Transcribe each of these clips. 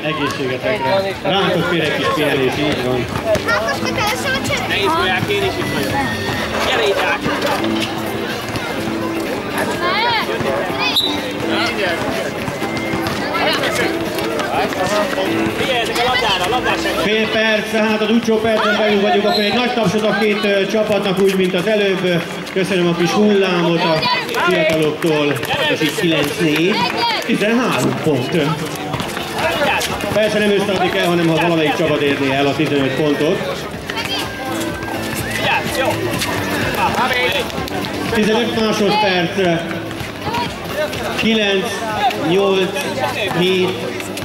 Egészségetekre. Rántott fél egy kis pihenés, így van. Ne izgulják, én is itt vagyok. Gyere így át! Figyeljetek a labdára, Fél perc, tehát az utolsó percen belül vagyunk, akkor egy nagy tapsot a két csapatnak, úgy, mint az előbb. Köszönöm a kis hullámot a fiataloktól. Ez így 9-4, 13 pont. Persze nem összeadni kell, hanem ha valamelyik csapat érné el a 15 pontot. 15 másodperc. 9, 8, 7,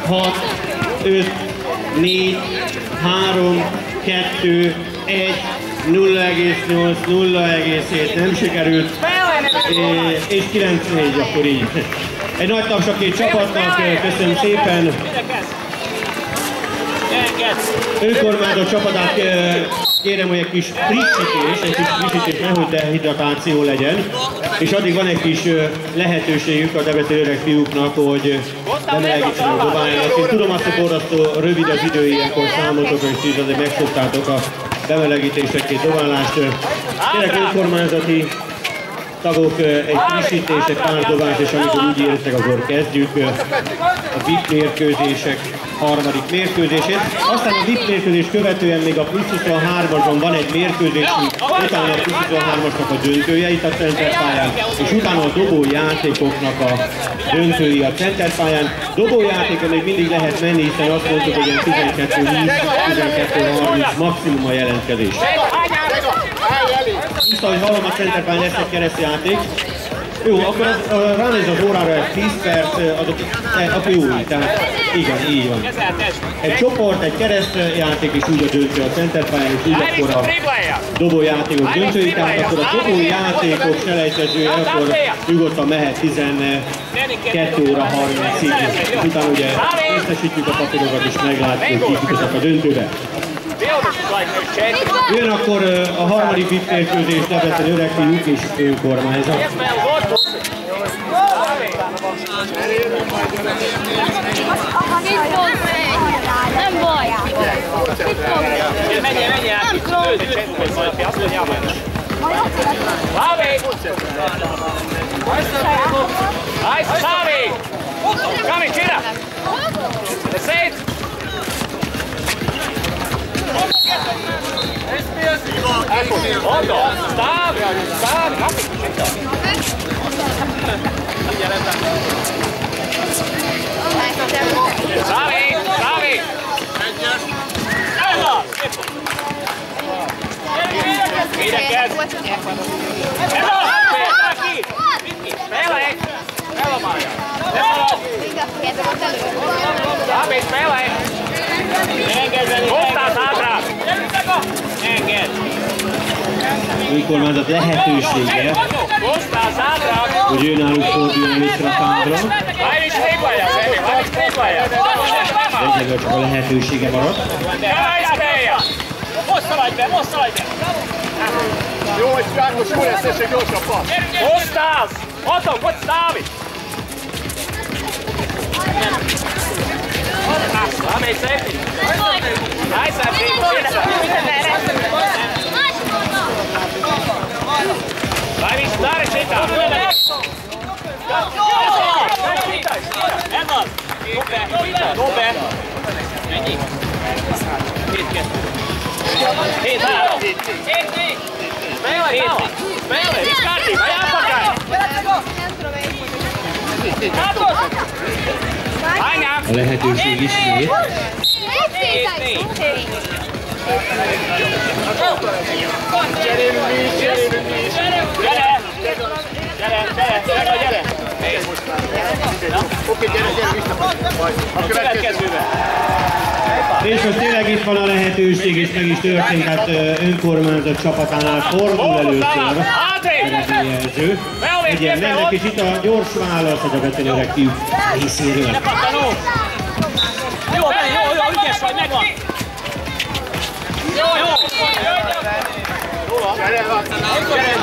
6, 5, 4, 3, 2, 1, 0,8, 0,7, nem sikerült, és 9-4 akkor így. Egy nagy taps a két csapatnak, köszönöm szépen. Önkormányzat csapatát kérem, hogy egy kis frissítés, nehogy dehidratáció legyen. És addig van egy kis lehetőségük a debreceni öreg fiúknak, hogy bemelegítsenek a dobáljanak. Én tudom azt, hogy borzasztó rövid az idő, ilyenkor számoltok, és így azért megszoktátok a bemelegítéseket, dobálást. Kérek önkormányzati tagok egy frissítés, egy pár dobást, és amikor úgy értek, akkor kezdjük a VIP mérkőzések harmadik mérkőzését. Aztán a VIP mérkőzés követően még a plusz 23-asban van egy mérkőzésünk, utána a plusz 23-asnak a döntője itt a centerpályán, és utána a dobójátékoknak a döntői a centerpályán. Dobójátékon még mindig lehet menni, hiszen azt mondtuk, hogy ilyen 12-20, 12-30 maximum a jelentkezés. Vissza, hogy hallom, a centerpályán lesz egy keresztjáték. Jó, akkor ránéz az órára 10 perc, akkor jó, tehát igen, így van. Egy csoport, egy keresztjáték és úgy a döntő a centerpályán, és úgy akkor a dobójátékok döntői, tehát akkor a dobójátékok selejtezője, akkor nyugodtan mehet 12 óra 30-ig. Utána ugye összesítjük a papírokat és meglátjuk, hogy kik a döntőbe. Jön akkor a harmadik VIP mérkőzés, Debreceni öreg fiúk és önkormányzat. Nem baj! Menjél át! Sávi! Kami, csira! Szét! Ondo! Stavi! Sávi! Védekezz! Spēlē! Nelamājā! Labi, spēlē! Hoztās ātrāk! Engedd! Önkormányzat lehetősége, hogy ő náluk forduljon először a pádra. Egyelőre csak a lehetősége maradt. Jó, hogy Kármos jó lesz, és egy gyorsabb passz. Hoztálsz! Adok, hogy Stávi! Labi, szép! Aizsāc, vai viņš dara šitā? Edvard! Nopē! Mennyi? 7-2. 7-2. Spēlē, tālāk! Spēlē, viss kārtībā, jāpakaļ! A lehetőség is nyílt. És most tényleg itt van a lehetőség, és meg is történt, tehát önkormányzat csapatánál fordul először eredményjelző. Egyen mennek, és itt a gyors válasz a Debreceni öreg fiúk részéről. Jó, ügyes vagy, megvan! Jó! Csere van! Csere van!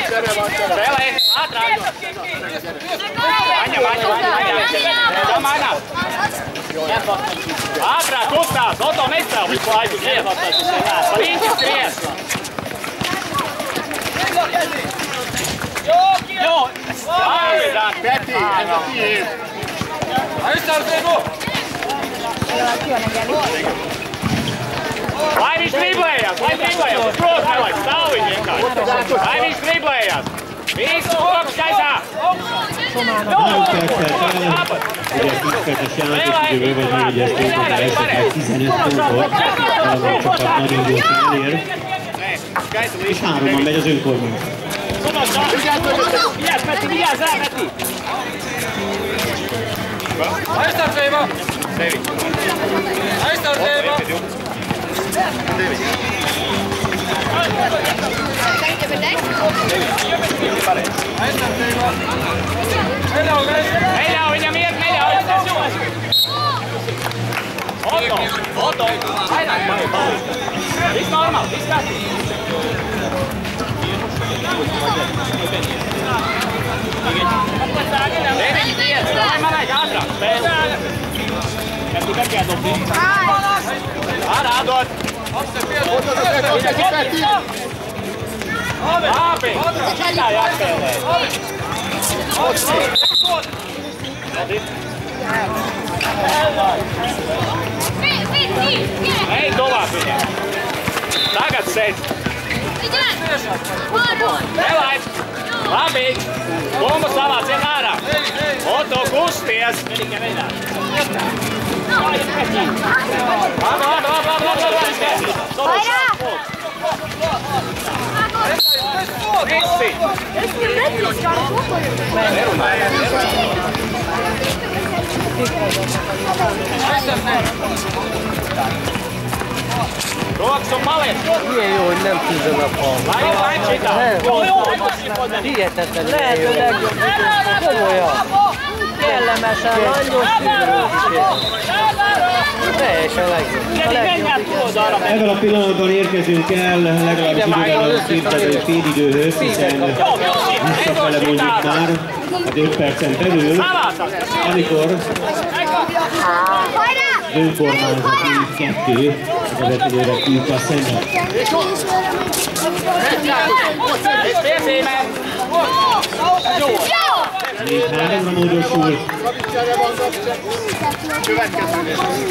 Csere van! Belé! Hátrányba! Ātrāk uzstās, Oto nestāv visu laiku, neiefatās uz sevi nāc. Pa viņš skries. Jo! Aizrāk, Peti, ez a tiéd. Aizsardzību! Lai viņš driblējās, uz prot nelaid, stāv viņš vienkārši. Lai viņš driblējās. Visu koks gaisā! Ugye 10 perces játékidőből vagy még egyeztünk, hogy esetleg 15 pontot, a csapat nagyon gyorsan elér, és 3-ban megy az önkormány. Vigyázz, Peti, vigyázz rá, Peti! Aizsardzība! Aizsardzība! Neļauj viņam iet, neļauj! Oto! Vairāk palīdz! Viss normāli, viss kārtībā! Lai man aizd ātrāk, spēlē! Kad tu bekēdot? Ārā dod! Labi! Šitā jāspēlē! Ej, tuvāk viņam! Tagad sēdz! Nelaid! Labi! Bumbu savāciet ārā! Oto kusties! Rokas un paliec! Milyen jó, hogy nem 10 napon. Lájj csinál! Hihetetlen milyen jó. Komolyan. Kellemesen, nagyon szívülődik. Teljesen legjobb. Ebben a pillanatban érkezünk el legalábbis idővel a képzelő félidőhöz, hiszen visszafele mondjuk már az 5 percen belül, amikor önkormányzati 2 a vetődőre Piukkal szemben. Még 3-ra módosul.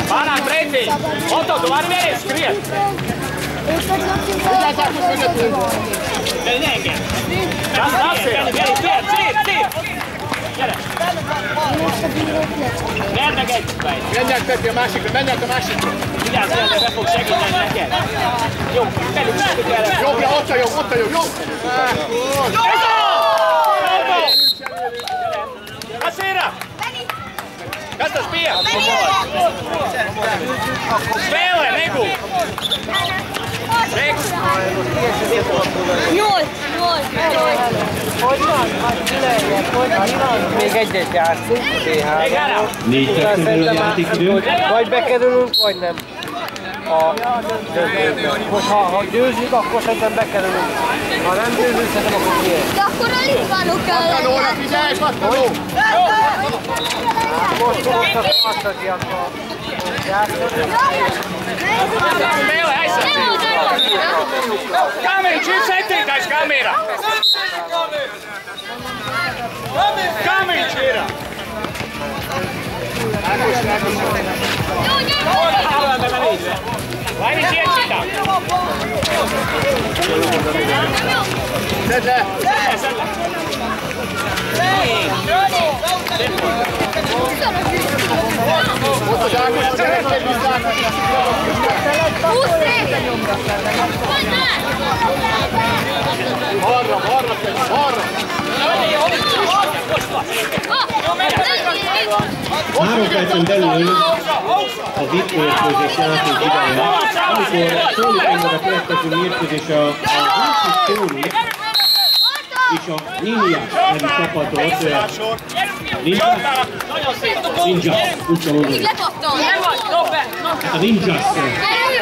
Pārāk pretī! Oto, tu vari vēries skriet! Kas tas ir? Cīr! Gyere! Verd meg egy fejt! Menjek Peti a másikra, menjek a másikra! Vigyázz, hogy be fog segíteni neked! Jó, felüljük el! Jobbra, ott a jó! Jó! Hasira! Kas tas bija? Spēlē, negūl! Hogy van? Mi van? Még egyet játszunk, D3-on. 4 percen belül a játékidő. Vagy bekerülünk, vagy nem. A döntőben. Most ha győzünk, akkor szerintem bekerülünk. Ha nem győzünk, szerintem akkor kiért. De akkor a litvánok kell Pattanóra figyelj, pattanó! Most fogok a pattagiakkal játszani. Spēlē, aizsardzību! Kamīņš ir 7. kamīra! Kamīņš ir! Lai viņš iet šitā! Szedd le! Ott az Ákos, szeretnéd visszaállni! Arra, arra! 3 percen belül az itt mérkőzés játék ideje, amikor szólítunk a következő mérkőzés a Húsi és a Ninja nevű csapatot. Ninja, úgy kell mondani. A Ninjas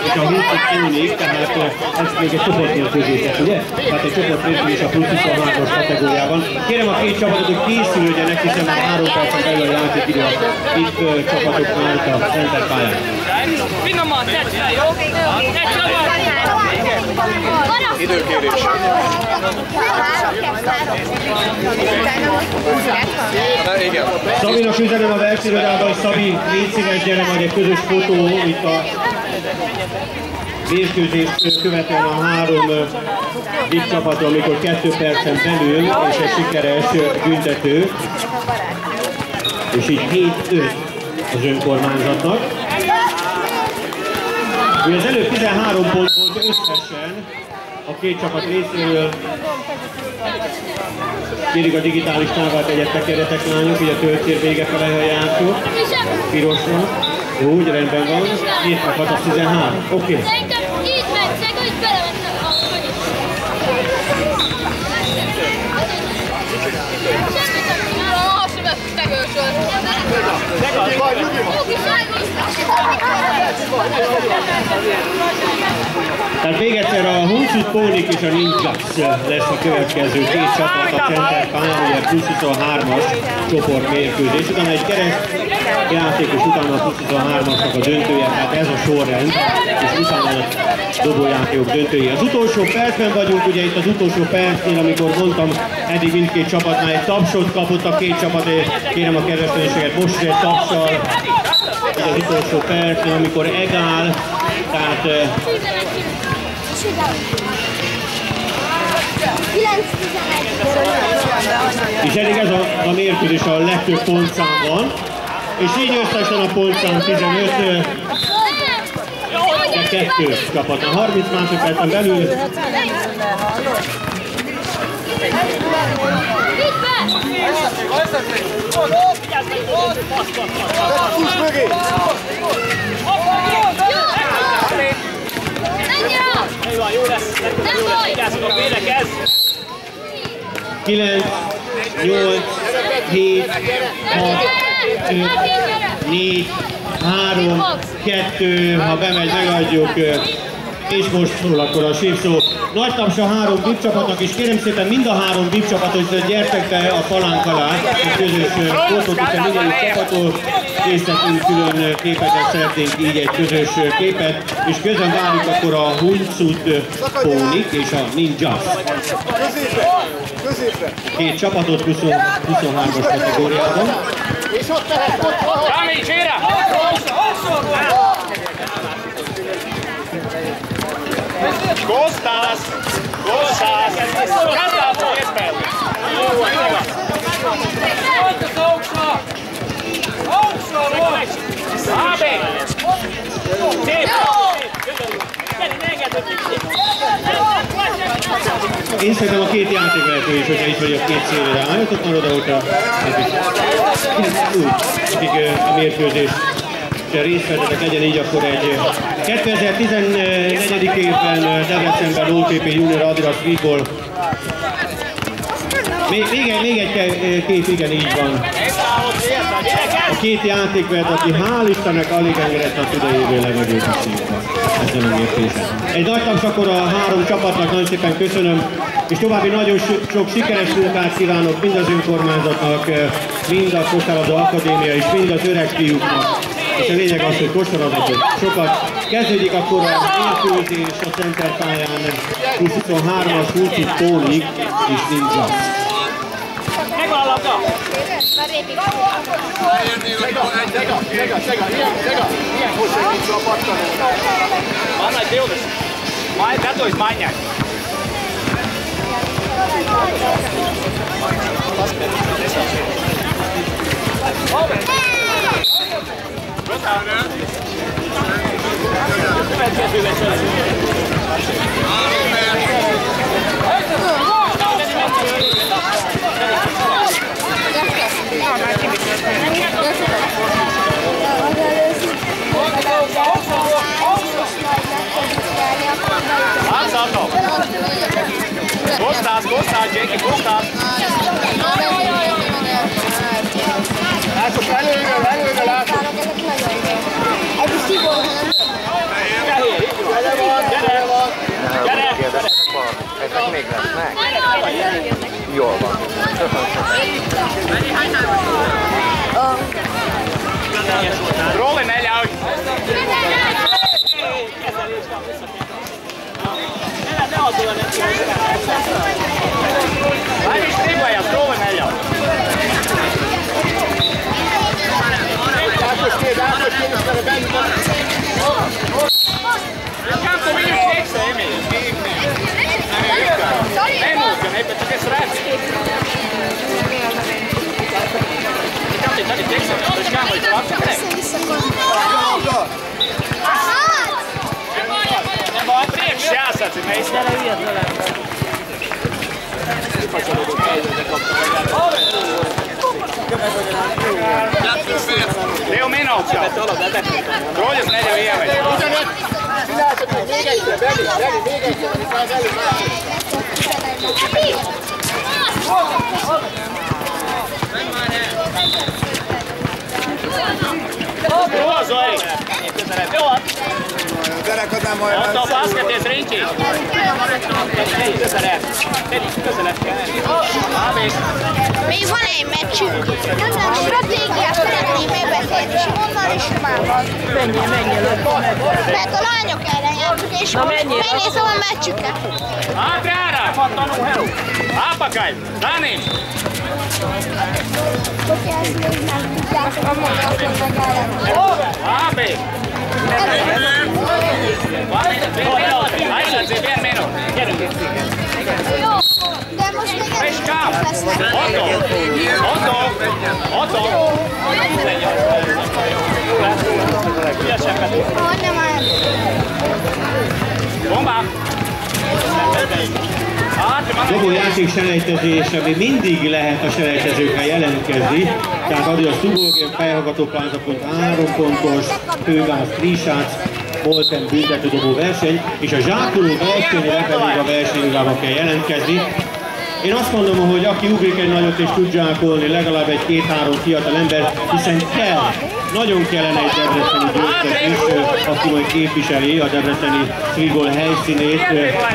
és a 20 Pónik, tehát ez még egy csoportmérkőzések, ugye? Tehát egy csoportmérkőzés a plusz 23-as kategóriában. Kérem a két csapatot, hogy készülődjenek, hiszen már 3 percen belül a játékidő itt csapatok már itt a center pályán. Finoman, tedd fel, jó? Egy csapat! Időkérés. Igen. Szabinak üzenem a versenyirodában, hogy Szabi, légy szíves, gyere majd egy közös fotó itt a mérkőzést követően a 3 big csapaton, amikor 2 percen belül, és egy sikeres büntető, és így 7-5 az önkormányzatnak. Ugye az előbb 13 pont volt összesen a két csapat részéről. Kérjük a digitális távát, egyet tekerjetek lányok, így a töltér vége fele, ha játszunk. Pirosra. Úgy, rendben van. 7 csapat a 13. Oké. Szerintem így megy, csak hogy belementek a semmit nem csinálom, ahhoz sem ezt tegősölt. Tehát még egyszer a Huncut Pónik és a Ninjas lesz a következő két csapat a center pályán, ugye plusz 23-as csoportmérkőzés. Utána egy kereszt játékos, utána a plusz 23-asnak a döntője, tehát ez a sorrend, és utána a dobójátékok döntője. Az utolsó percben vagyunk, ugye itt az utolsó percnél, amikor mondtam, eddig mindkét csapatnál egy tapsot kapott a két csapat, kérem a kedves most egy tapsal, az utolsó percnél, amikor egál, tehát és eddig ez a mérkőzés a legtöbb pontszám van, és így összesen a pontszám 15, de 2 csapatnál. 30 másodpercen belül Fuss mögé! Jó lesz, vigyázzunk, védekez! 9, 8, 7, 6, 5, 4, 3, 2, ha bemegy, megadjuk, és most szól akkor a sípszó. Nagy taps a 3 VIP csapatnak, és kérem szépen mind a 3 VIP csapatot, hogy gyertek be a palánk alá, és közös fotót, hiszen mindegyik csapatot készítünk külön képeket, szeretnénk így egy közös képet, és közben várjuk akkor a Huncut Pónik és a Ninjas. Középre! Két csapatot 23-as kategóriában. És ott lehet, ott! Rami, csére! Kostas! Kostas! Kazdából jössz fel! Ábé! Szép! Én szerintem a két játékvezető is, hogyha itt vagy a két szélre álljatok már oda, hogyha akik a mérkőzés részt vettetek, legyen így akkor egy 2014. évben Debrecenben OTP Junior Adidas Streetball. Még egy kép, igen, így van. A két játékvezető, aki hál' Istennek alig engedett a idejévő levegőt a szívba. Ezen a mérkőzésen. Egy nagy taps akkor a 3 csapatnak, nagyon szépen köszönöm, és további nagyon sok sikeres munkát kívánok mind az önkormányzatnak, mind a Kosárlabda Akadémia és mind az öreg fiúknak. És a lényeg az, hogy kosárlabdázok sokat. Kezdődik akkor a mérkőzés a center pályán, 23-as Huncut Pónik és Ninjas. Megvan a labda! Ilyen hosszú nincs a pattan. Anna, te odas! Beto iz Manjak! Kostas, Jenki, Kostas! Látok, előre látok! Ez is Tibor, hanem még lesz meg. Jól van. Róli neļauj! Lai viņš driblējās, Róli neļauj! Ákos, és vele bennük van. Kam tu viņu tiksi, Emīļ? Nemūkan, bet tu kas redz? Kam te tagad tiksi? Tu kā vai tu apsakrē? Nebāj priekš jāsaci, mēs Tev minūtes jau. Droļas neļauj ievēt. Csináltok meg még egyszer, Beli, még egyszer, amikor az előbb Jó, Zoli! Jó! Kerekedem majd. Attól paskaties riņķī! Közelebb kell. Még van egy meccsünk. Stratégiát szeretném megbeszélni Simonnal és Simával. Mert a lányok ellen játszunk, és megnézem a meccsüket. Ātri ārā! Apakaļ! Danim! Labi! Aizsardzīja 1 minūti. De most még Veš kā? Otto! nem áll. Bombá! Dobó játék selejtezés, ami mindig lehet a selejtezőkkel jelentkezni, tehát adja a Stubolgén fejhallgató plázapont 3 pontos, Hőgász Trisác, Molten büntetődobó verseny, és a zsákoló versenyre pedig a versenyigában kell jelentkezni. Én azt mondom, hogy aki ugrik egy nagyot és tud zsákolni, legalább egy 2-3 fiatal ember, hiszen kell, nagyon kellene egy debreceni győztes is, aki majd képviseli a debreceni streetball helyszínét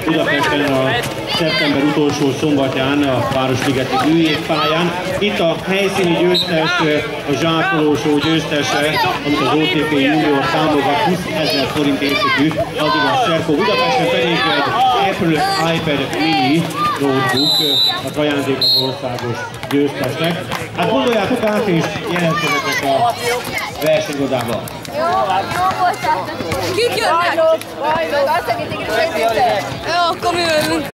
Budapesten a szeptember utolsó szombatján a Városligeti Bűjégpályán. Itt a helyszíni győztes, a zsákolósó győztese, amit az OTP Junior támogat 20 000 forint értékű, addig a Szerko Budapesten pedig egy Apple iPad mini notebook az ajándék az országos győztesnek. Hát gondoljátok át és jelentkezetek a versenyodába. Jó voltál. Kik jönnek? Jó, akkor mi jövünk.